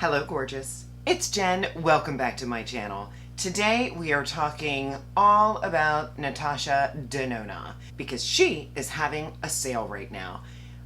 Hello gorgeous, it's Jen. Welcome back to my channel. Today we are talking all about Natasha Denona because she is having a sale right now.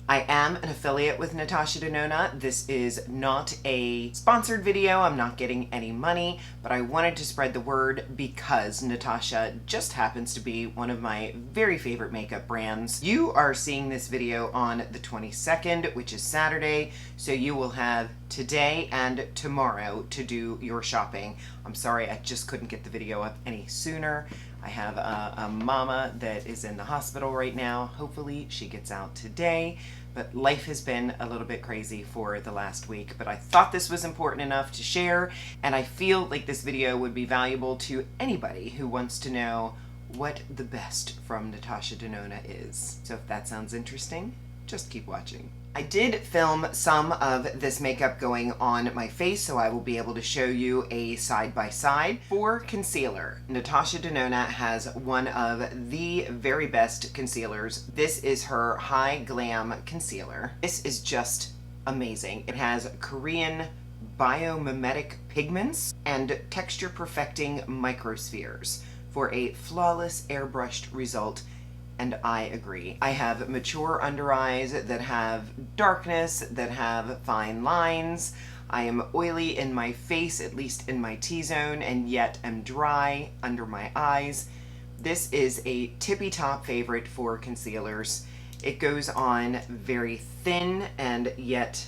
I am an affiliate with Natasha Denona. This is not a sponsored video. I'm not getting any money, but I wanted to spread the word because Natasha just happens to be one of my very favorite makeup brands. You are seeing this video on the 22nd, which is Saturday, so you will have today and tomorrow to do your shopping. I'm sorry, I just couldn't get the video up any sooner. I have a mama that is in the hospital right now. Hopefully she gets out today, but life has been a little bit crazy for the last week, but I thought this was important enough to share, and I feel like this video would be valuable to anybody who wants to know what the best from Natasha Denona is. So if that sounds interesting, just keep watching. I did film some of this makeup going on my face, so I will be able to show you a side-by-side. For concealer, Natasha Denona has one of the very best concealers. This is her High Glam Concealer. This is just amazing. It has Korean biomimetic pigments and texture perfecting microspheres for a flawless airbrushed result. And I agree. I have mature under eyes that have darkness, that have fine lines. I am oily in my face, at least in my T-zone, and yet am dry under my eyes. This is a tippy-top favorite for concealers. It goes on very thin and yet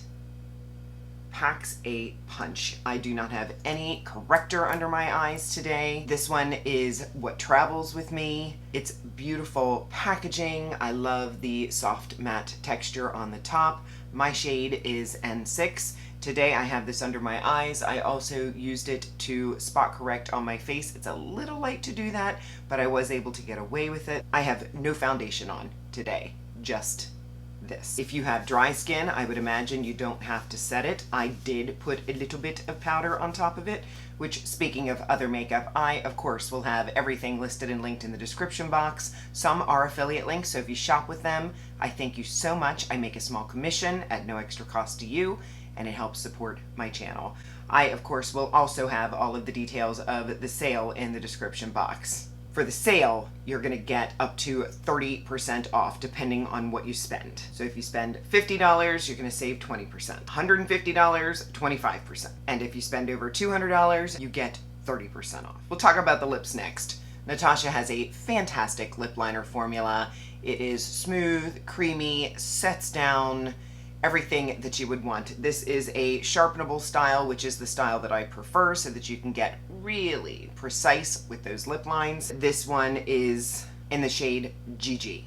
packs a punch. I do not have any corrector under my eyes today. This one is what travels with me. It's beautiful packaging. I love the soft matte texture on the top. My shade is N6. Today I have this under my eyes. I also used it to spot correct on my face. It's a little light to do that, but I was able to get away with it. I have no foundation on today, just this. If you have dry skin, I would imagine you don't have to set it. I did put a little bit of powder on top of it, which, speaking of other makeup, I of course will have everything listed and linked in the description box. Some are affiliate links, so if you shop with them, I thank you so much. I make a small commission at no extra cost to you, and it helps support my channel. I of course will also have all of the details of the sale in the description box. For the sale, you're gonna get up to 30% off depending on what you spend. So if you spend $50, you're gonna save 20%. $150, 25%. And if you spend over $200, you get 30% off. We'll talk about the lips next. Natasha has a fantastic lip liner formula. It is smooth, creamy, sets down, everything that you would want. This is a sharpenable style, which is the style that I prefer so that you can get really precise with those lip lines. This one is in the shade GG.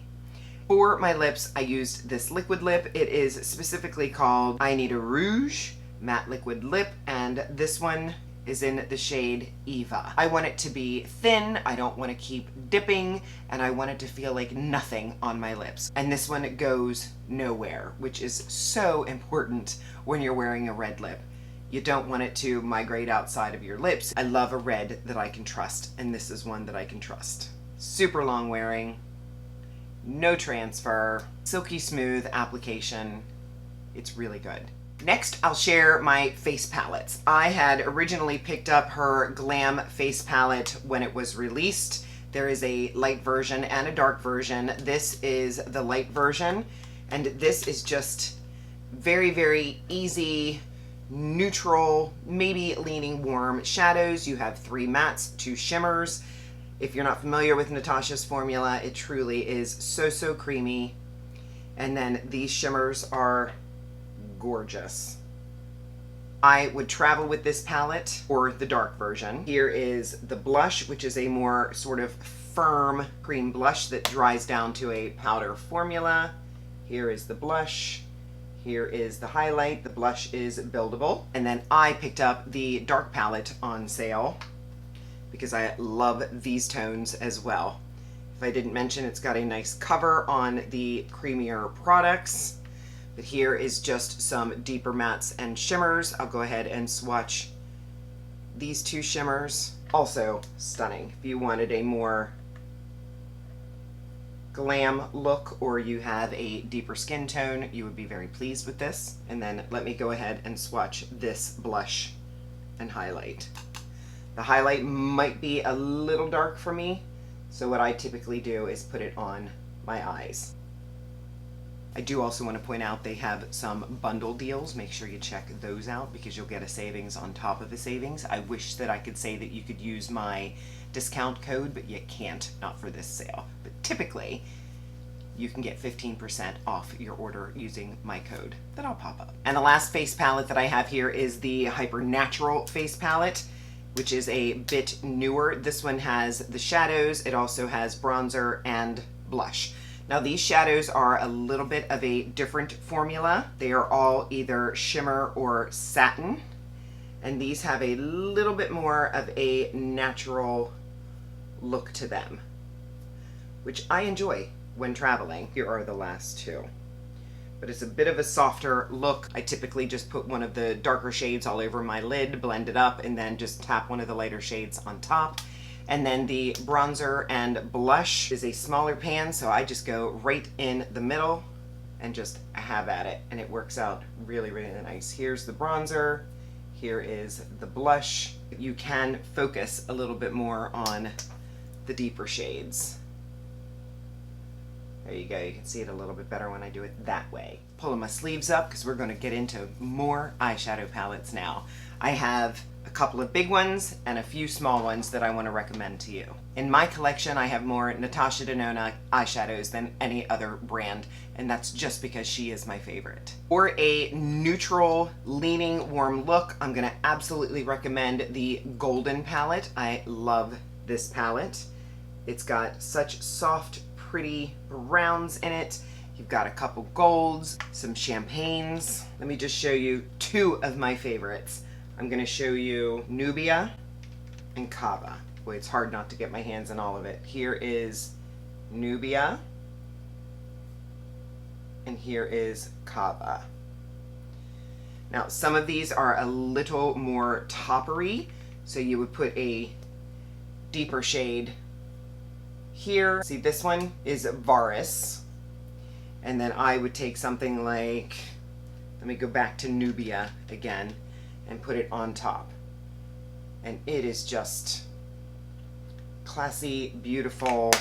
For my lips, I used this liquid lip. It is specifically called I Need a Rouge Matte Liquid Lip, and this one is in the shade Eva. I want it to be thin, I don't want to keep dipping, and I want it to feel like nothing on my lips. And this one goes nowhere, which is so important when you're wearing a red lip. You don't want it to migrate outside of your lips. I love a red that I can trust, and this is one that I can trust. Super long wearing, no transfer, silky smooth application. It's really good. Next, I'll share my face palettes. I had originally picked up her Glam face palette when it was released. There is a light version and a dark version. This is the light version, and this is just very, very easy, neutral, maybe leaning warm shadows. You have 3 mattes, 2 shimmers. If you're not familiar with Natasha's formula, it truly is so creamy. And then these shimmers are gorgeous. I would travel with this palette or the dark version. Here is the blush, which is a more sort of firm cream blush that dries down to a powder formula. Here is the blush. Here is the highlight. The blush is buildable. And then I picked up the dark palette on sale because I love these tones as well. If I didn't mention, it's got a nice cover on the creamier products. But here is just some deeper mattes and shimmers. I'll go ahead and swatch these 2 shimmers. Also stunning. If you wanted a more glam look or you have a deeper skin tone, you would be very pleased with this. And then let me go ahead and swatch this blush and highlight. The highlight might be a little dark for me, so what I typically do is put it on my eyes. I do also want to point out they have some bundle deals. Make sure you check those out because you'll get a savings on top of a savings. I wish that I could say that you could use my discount code, but you can't, not for this sale. But typically, you can get 15% off your order using my code that I'll pop up. And the last face palette that I have here is the Hyper Natural face palette, which is a bit newer. This one has the shadows. It also has bronzer and blush. Now these shadows are a little bit of a different formula. They are all either shimmer or satin. And these have a little bit more of a natural look to them, which I enjoy when traveling. Here are the last two. But it's a bit of a softer look. I typically just put one of the darker shades all over my lid, blend it up, and then just tap one of the lighter shades on top. And then the bronzer and blush is a smaller pan, so I just go right in the middle and just have at it. And it works out really, really nice. Here's the bronzer. Here is the blush. You can focus a little bit more on the deeper shades. There you go. You can see it a little bit better when I do it that way. Pulling my sleeves up because we're going to get into more eyeshadow palettes now. I have a couple of big ones and a few small ones that I want to recommend to you. In my collection, I have more Natasha Denona eyeshadows than any other brand, and that's just because she is my favorite. For a neutral, leaning, warm look, I'm going to absolutely recommend the Golden palette. I love this palette. It's got such soft, pretty browns in it. You've got a couple golds, some champagnes. Let me just show you two of my favorites. I'm going to show you Nubia and Cava. Boy, it's hard not to get my hands on all of it. Here is Nubia, and here is Cava. Now, some of these are a little more toppery, so you would put a deeper shade here. See, this one is Varus, and then I would take something like, let me go back to Nubia again, and put it on top. And it is just classy, beautiful,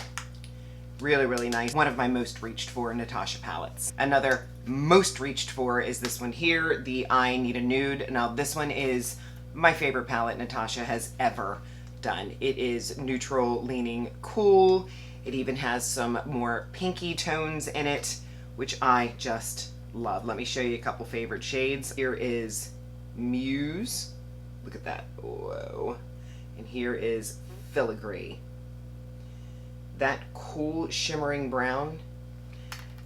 really, really nice. One of my most reached for Natasha palettes. Another most reached for is this one here, the I Need a Nude. Now this one is my favorite palette Natasha has ever done. It is neutral, leaning cool. It even has some more pinky tones in it, which I just love. Let me show you a couple favorite shades. Here is Muse. Look at that. Whoa. And here is Filigree. That cool shimmering brown,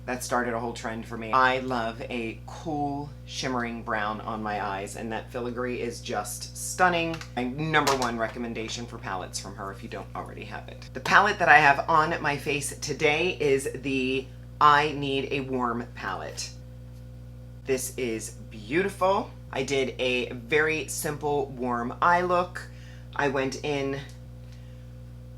that started a whole trend for me. I love a cool shimmering brown on my eyes, and that Filigree is just stunning. My #1 recommendation for palettes from her if you don't already have it. The palette that I have on my face today is the I Need a Warm palette. This is beautiful. I did a very simple warm eye look. I went in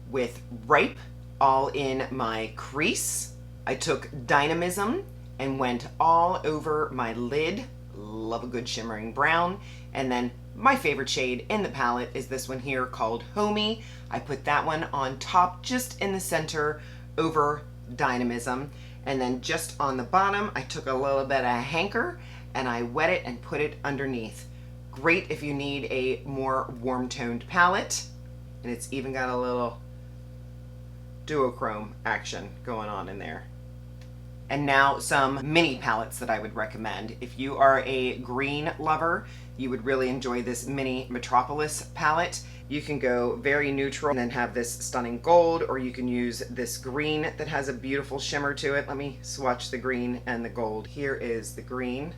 with Ripe all in my crease. I took Dynamism and went all over my lid. Love a good shimmering brown. And then my favorite shade in the palette is this one here called Homey. I put that one on top just in the center over Dynamism. And then just on the bottom, I took a little bit of Hanker and I wet it and put it underneath. Great if you need a more warm-toned palette. And it's even got a little duochrome action going on in there. And now some mini palettes that I would recommend. If you are a green lover, you would really enjoy this mini Metropolis palette. You can go very neutral and then have this stunning gold, or you can use this green that has a beautiful shimmer to it. Let me swatch the green and the gold. Here is the green.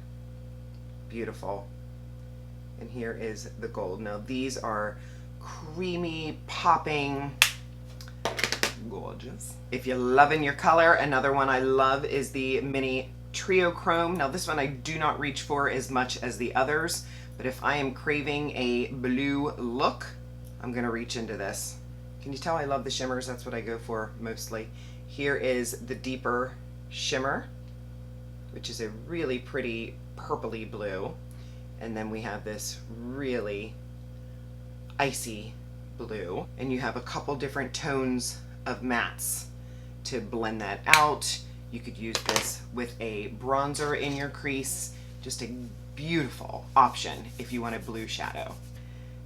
Beautiful. And here is the gold. Now these are creamy, popping, gorgeous. If you're loving your color, another one I love is the mini Trio Chrome. Now this one I do not reach for as much as the others, but if I am craving a blue look, I'm gonna reach into this. Can you tell I love the shimmers? That's what I go for mostly. Here is the deeper shimmer, which is a really pretty purpley blue. And then we have this really icy blue. And you have a couple different tones of mattes to blend that out. You could use this with a bronzer in your crease. Just a beautiful option if you want a blue shadow.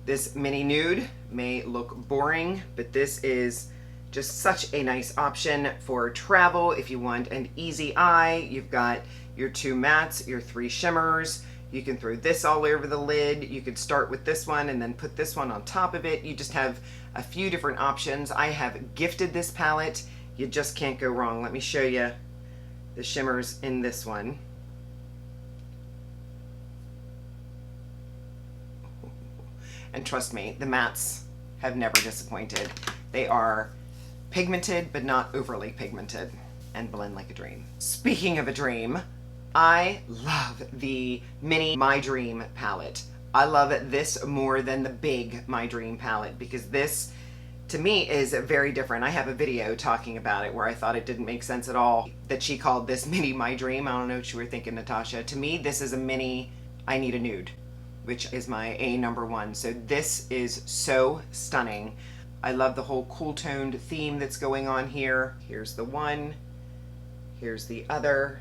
This mini nude may look boring, but this is just such a nice option for travel. If you want an easy eye, you've got your 2 mattes, your 3 shimmers. You can throw this all over the lid. You could start with this one and then put this one on top of it. You just have a few different options. I have gifted this palette. You just can't go wrong. Let me show you the shimmers in this one. And trust me, the mattes have never disappointed. They are pigmented, but not overly pigmented, and blend like a dream. Speaking of a dream, I love the mini My Dream palette. I love this more than the big My Dream palette because this, to me, is very different. I have a video talking about it where I thought it didn't make sense at all that she called this mini My Dream. I don't know what you were thinking, Natasha. To me, this is a mini I Need a Nude, which is my #1. So this is so stunning. I love the whole cool toned theme that's going on here. Here's the one, here's the other,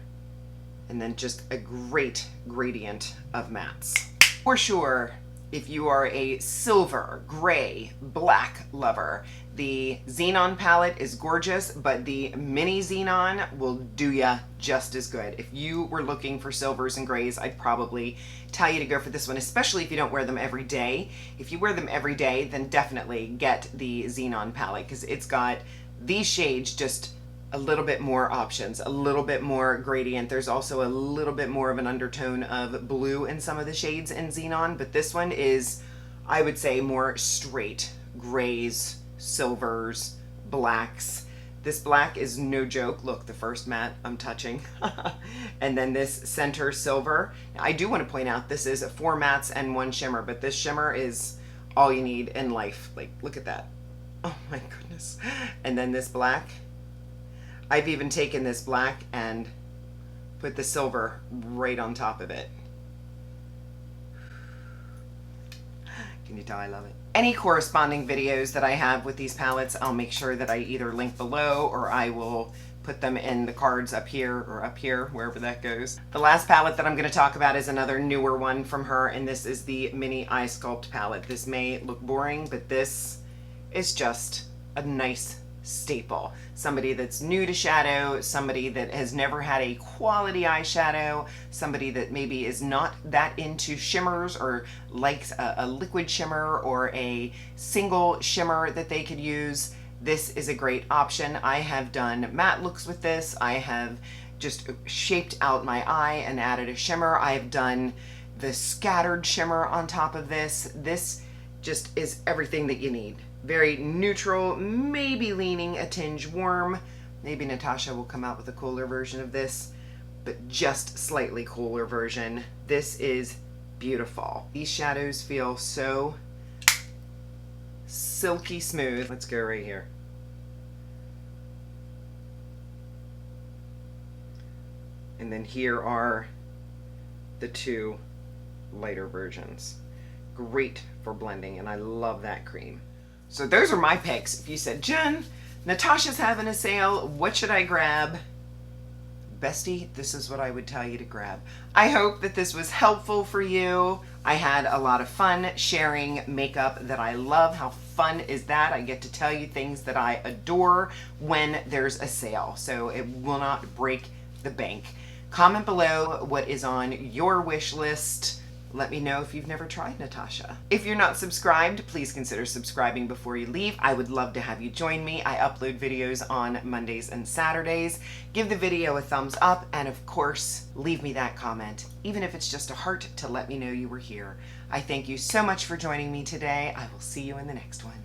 and then just a great gradient of mattes. For sure, if you are a silver, gray, black lover, the Xenon palette is gorgeous, but the mini Xenon will do ya just as good. If you were looking for silvers and grays, I'd probably tell you to go for this one, especially if you don't wear them every day. If you wear them every day, then definitely get the Xenon palette because it's got these shades, just a little bit more options, a little bit more gradient. There's also a little bit more of an undertone of blue in some of the shades in Xenon, but this one is, I would say, more straight grays, silvers, blacks. This black is no joke. Look, the first matte I'm touching. And then this center silver. I do want to point out this is 4 mattes and 1 shimmer, but this shimmer is all you need in life. Like, look at that. Oh my goodness. And then this black. I've even taken this black and put the silver right on top of it. Can you tell I love it? Any corresponding videos that I have with these palettes, I'll make sure that I either link below or I will put them in the cards up here or up here, wherever that goes. The last palette that I'm going to talk about is another newer one from her, and this is the Mini Eye Sculpt palette. This may look boring, but this is just a nice staple. Somebody that's new to shadow, somebody that has never had a quality eyeshadow, somebody that maybe is not that into shimmers or likes a liquid shimmer or a single shimmer that they could use. This is a great option. I have done matte looks with this. I have just shaped out my eye and added a shimmer. I have done the scattered shimmer on top of this. This just is everything that you need. Very neutral, maybe leaning a tinge warm. Maybe Natasha will come out with a cooler version of this, but just slightly cooler version. This is beautiful. These shadows feel so silky smooth. Let's go right here. And then here are the 2 lighter versions. Great for blending, and I love that cream. So those are my picks. If you said, Jen, Natasha's having a sale, what should I grab? Bestie, this is what I would tell you to grab. I hope that this was helpful for you. I had a lot of fun sharing makeup that I love. How fun is that? I get to tell you things that I adore when there's a sale, so it will not break the bank. Comment below what is on your wish list. Let me know if you've never tried Natasha. If you're not subscribed, please consider subscribing before you leave. I would love to have you join me. I upload videos on Mondays and Saturdays. Give the video a thumbs up, and of course, leave me that comment, even if it's just a heart to let me know you were here. I thank you so much for joining me today. I will see you in the next one.